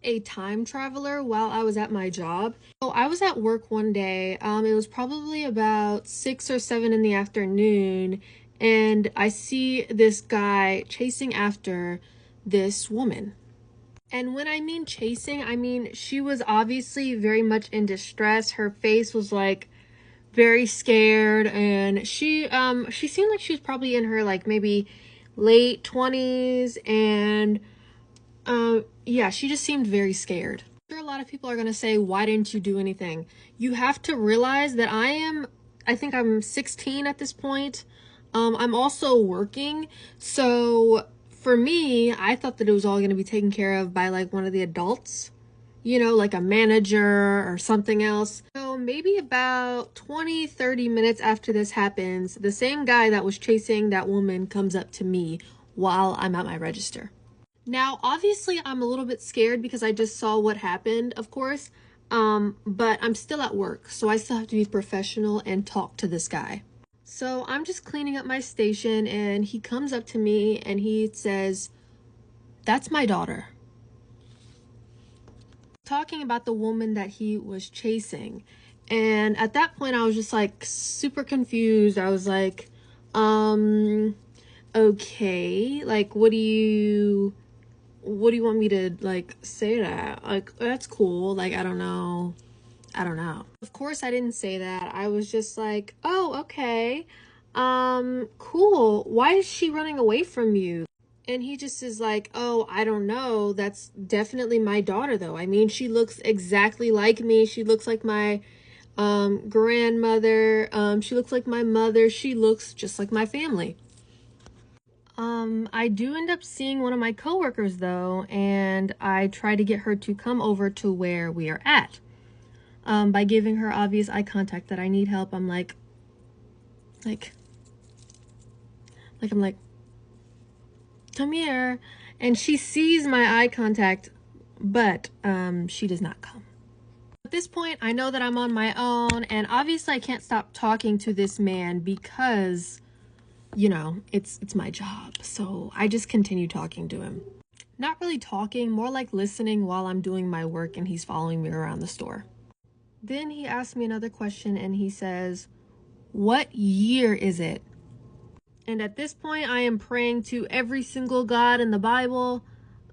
a time traveler while I was at my job. So I was at work one day. It was probably about 6 or 7 in the afternoon, and I see this guy chasing after this woman. And when I mean chasing, I mean she was obviously very much in distress. Her face was like very scared, and she seemed like she was probably in her like maybe late 20s, and yeah, she just seemed very scared. I'm sure a lot of people are going to say, why didn't you do anything? You have to realize that I think I'm 16 at this point. I'm also working. So for me, I thought that it was all going to be taken care of by like one of the adults, you know, like a manager or something else. So maybe about 20-30 minutes after this happens, the same guy that was chasing that woman comes up to me while I'm at my register. Now, obviously, I'm a little bit scared because I just saw what happened, of course, but I'm still at work, so I still have to be professional and talk to this guy. So I'm just cleaning up my station, and he comes up to me and he says, "That's my daughter." Talking about the woman that he was chasing. And at that point, I was just like super confused. I was like, okay, like, what do you want me to like say that? Like, that's cool. Like, I don't know. I don't know. Of course I didn't say that. I was just like, "Oh, okay. Cool. Why is she running away from you?" And he just is like, "Oh, I don't know. That's definitely my daughter though. I mean, she looks exactly like me. She looks like my grandmother. She looks like my mother. She looks just like my family." I do end up seeing one of my coworkers though, and I try to get her to come over to where we are at. By giving her obvious eye contact that I need help. I'm like, I'm like, "Come here." And she sees my eye contact, but she does not come. At this point, I know that I'm on my own, and obviously I can't stop talking to this man because, you know, it's my job. So I just continue talking to him. Not really talking, more like listening while I'm doing my work and he's following me around the store. Then he asks me another question and he says, "What year is it?" And at this point, I am praying to every single God in the Bible,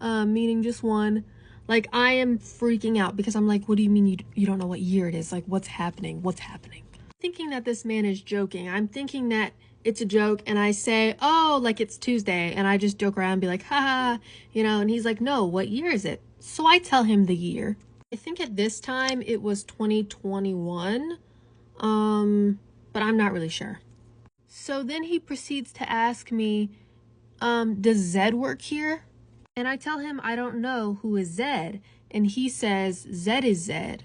meaning just one. Like, I am freaking out because I'm like, "What do you mean you don't know what year it is? Like, what's happening? What's happening?" Thinking that this man is joking. I'm thinking that it's a joke, and I say, "Oh, like it's Tuesday," and I just joke around and be like, "Ha," you know, and he's like, "No, what year is it?" So I tell him the year. I think at this time it was 2021, but I'm not really sure. So then he proceeds to ask me, "Does Zed work here?" And I tell him I don't know who is Zed. And he says, "Zed is Zed."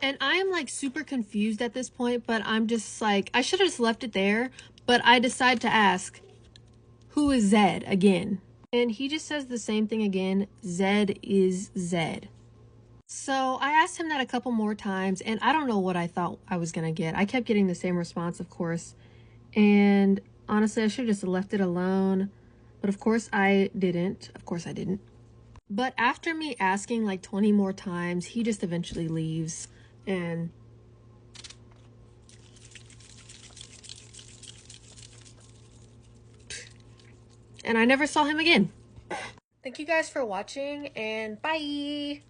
And I am like super confused at this point, but I'm just like, I should have just left it there. But I decide to ask, "Who is Zed?" again. And he just says the same thing again, "Zed is Zed." So I asked him that a couple more times, and I don't know what I thought I was gonna get. I kept getting the same response, of course. And honestly, I should have just left it alone. But of course I didn't. Of course I didn't. But after me asking like 20 more times, he just eventually leaves. And I never saw him again. Thank you guys for watching, and bye!